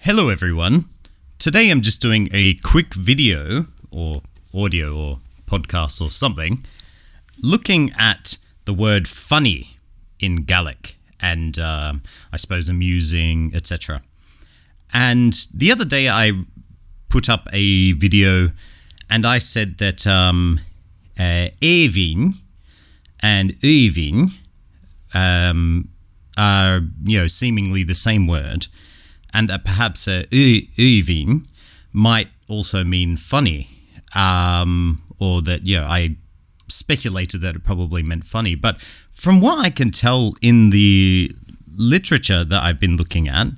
Hello everyone. Today I'm just doing a quick video or audio or podcast or something looking at the word funny in Gaelic and I suppose amusing, etc. And the other day I put up a video and I said that Éivinn and Uivinn are, seemingly the same word, and that perhaps Uivinn might also mean funny, or that, I speculated that it probably meant funny. But from what I can tell in the literature that I've been looking at,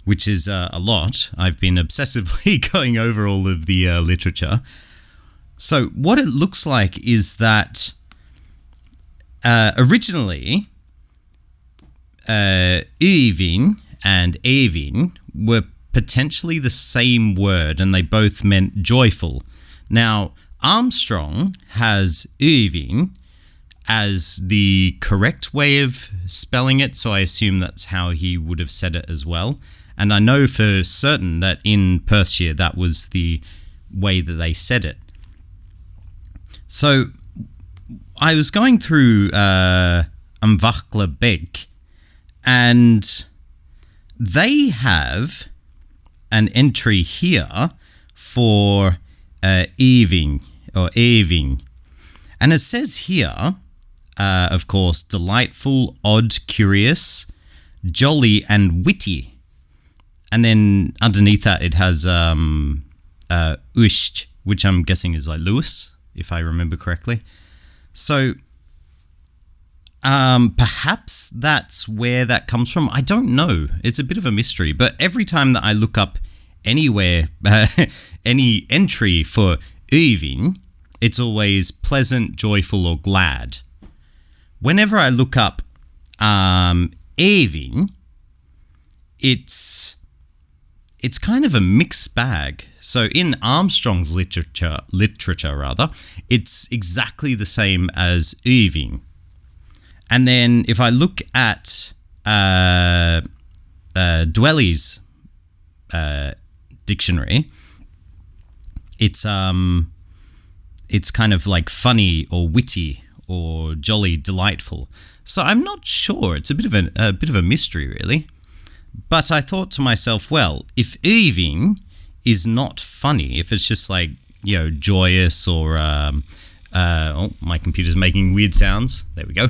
which is a lot, I've been obsessively going over all of the literature. So what it looks like is that originally Uivinn and Éivinn were potentially the same word, and they both meant joyful. Now, Armstrong has Uivinn as the correct way of spelling it, so I assume that's how he would have said it as well. And I know for certain that in Perthshire that was the way that they said it. So I was going through Amvachla Beg, and they have an entry here for Éivinn or Éivinn. And it says here, of course, delightful, odd, curious, jolly, and witty. And then underneath that it has Usht, which I'm guessing is like Lewis, if I remember correctly. So perhaps that's where that comes from. I don't know. It's a bit of a mystery. But every time that I look up anywhere, any entry for Uivinn, it's always pleasant, joyful, or glad. Whenever I look up Éivinn, it's kind of a mixed bag. So in Armstrong's literature, it's exactly the same as Uivinn. And then if I look at Dwelly's dictionary, it's kind of like funny or witty or jolly, delightful. So I'm not sure. It's a bit of a mystery, really. But I thought to myself, well, if Uivinn is not funny, if it's just like, joyous or my computer's making weird sounds. There we go.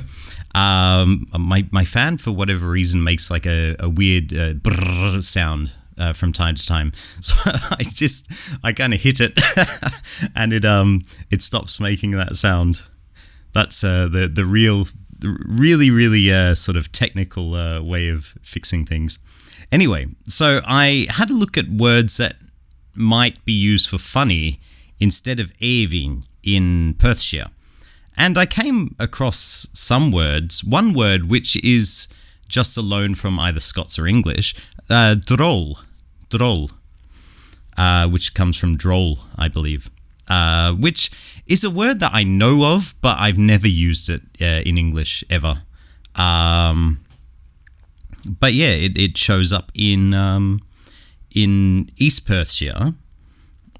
My fan, for whatever reason, makes like a weird brrr sound from time to time. So I kind of hit it, and it stops making that sound. That's the really sort of technical way of fixing things. Anyway, so I had a look at words that might be used for funny instead of Éivinn in Perthshire. And I came across some words, one word which is just a loan from either Scots or English, droll, which comes from droll, I believe, which is a word that I know of, but I've never used it in English ever. But yeah, it shows up in East Perthshire,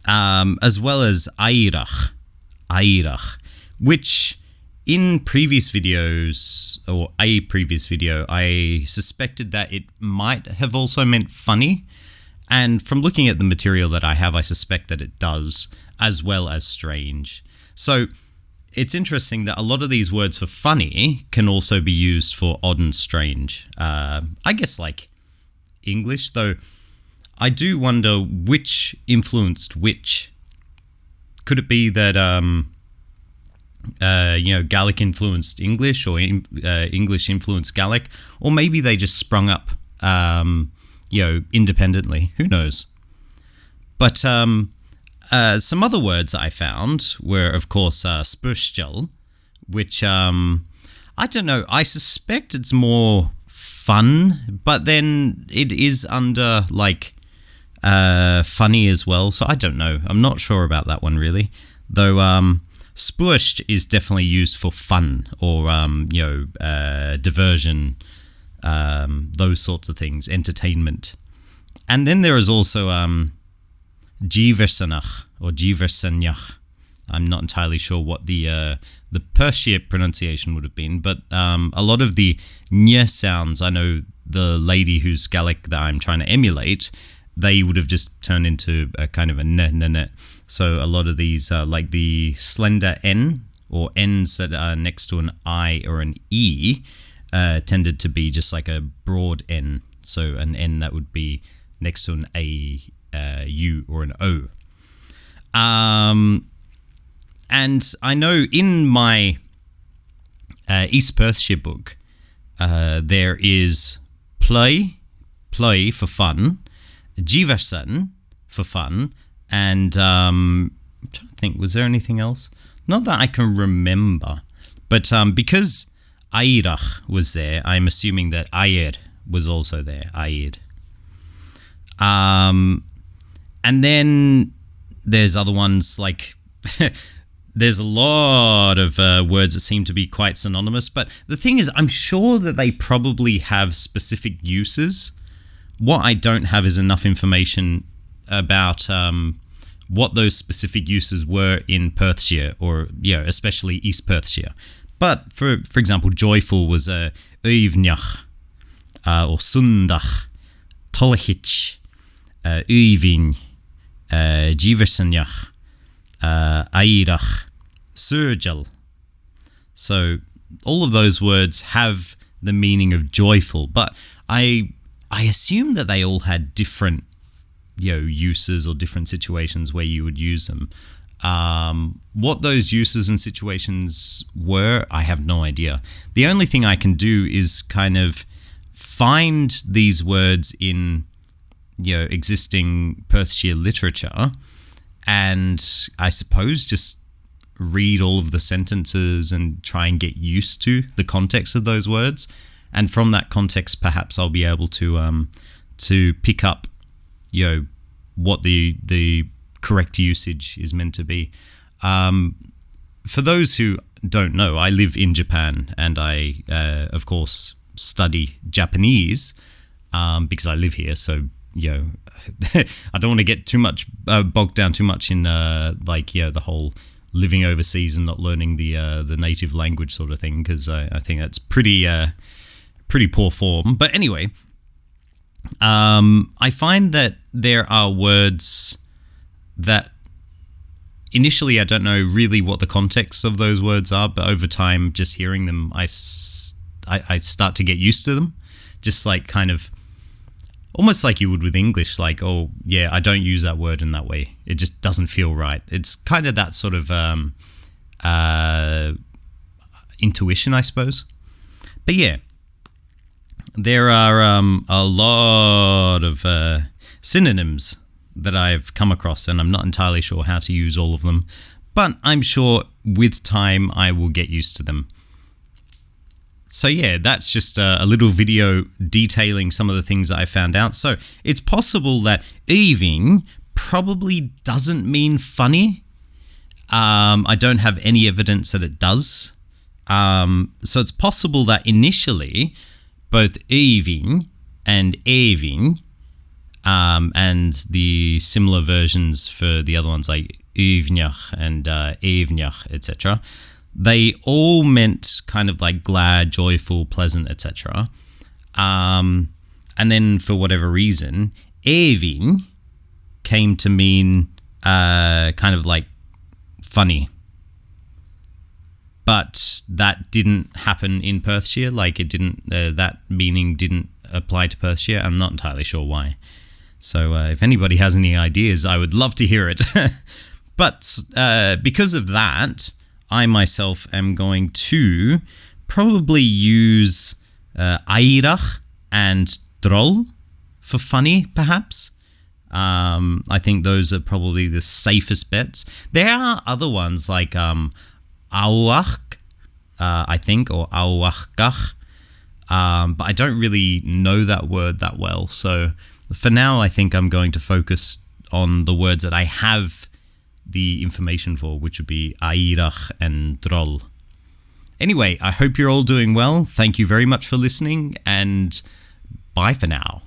as well as Airach, which in previous videos, or a previous video, I suspected that it might have also meant funny. And from looking at the material that I have, I suspect that it does, as well as strange. So it's interesting that a lot of these words for funny can also be used for odd and strange. I guess like English, though I do wonder which influenced which. Could it be that Gaelic influenced English, or English influenced Gaelic, or maybe they just sprung up, independently. Who knows? But some other words I found were, of course, spurstel, which I don't know. I suspect it's more fun, but then it is under like funny as well. So I don't know. I'm not sure about that one really, though. Spurst is definitely used for fun or, diversion, those sorts of things, entertainment. And then there is also Jiversanach or Jiversanjach. I'm not entirely sure what the Persia pronunciation would have been, but a lot of the ñ sounds, I know the lady whose Gaelic that I'm trying to emulate, they would have just turned into a kind of a n. So a lot of these, like the slender N, or N's that are next to an I or an E, tended to be just like a broad N. So an N that would be next to an A, U, or an O. And I know in my East Perthshire book, there is play for fun, Jiverson for fun, and I'm trying to think, was there anything else? Not that I can remember, but because Airach was there, I'm assuming that Ayer was also there, Ayer. And then there's other ones like... There's a lot of words that seem to be quite synonymous, but the thing is, I'm sure that they probably have specific uses. What I don't have is enough information about what those specific uses were in Perthshire, or especially East Perthshire. But for example, joyful was Uivnach, or Sundach, Tolachich, Uivin, Jiversanjach, Airach, Surgel. So all of those words have the meaning of joyful, but I assume that they all had different uses or different situations where you would use them. What those uses and situations were, I have no idea. The only thing I can do is kind of find these words in existing Perthshire literature, and I suppose just read all of the sentences and try and get used to the context of those words. And from that context, perhaps I'll be able to pick up, what the correct usage is meant to be. For those who don't know, I live in Japan, and I, of course, study Japanese because I live here. So, I don't want to get too much bogged down too much in the whole living overseas and not learning the native language sort of thing, because I think that's pretty poor form. But anyway, I find that there are words that initially I don't know really what the context of those words are, but over time, just hearing them, I start to get used to them. Just like kind of almost like you would with English, like, oh yeah, I don't use that word in that way. It just doesn't feel right. It's kind of that sort of intuition, I suppose. But yeah, there are a lot of synonyms that I've come across, and I'm not entirely sure how to use all of them, but I'm sure with time I will get used to them. So yeah, that's just a little video detailing some of the things that I found out. So it's possible that Eving probably doesn't mean funny. I don't have any evidence that it does. So it's possible that initially both Eving and Eving, and the similar versions for the other ones like Uvnjach and Evnjach, etc., they all meant kind of like glad, joyful, pleasant, etc. And then for whatever reason, Evin came to mean kind of like funny. But that didn't happen in Perthshire. Like it didn't, that meaning didn't apply to Perthshire. I'm not entirely sure why. So if anybody has any ideas, I would love to hear it. But because of that, I myself am going to probably use Airach and Droll for funny, perhaps. I think those are probably the safest bets. There are other ones like Auach, I think, or Auachgach, but I don't really know that word that well. So for now, I think I'm going to focus on the words that I have the information for, which would be Airach and Droll. Anyway, I hope you're all doing well. Thank you very much for listening, and bye for now.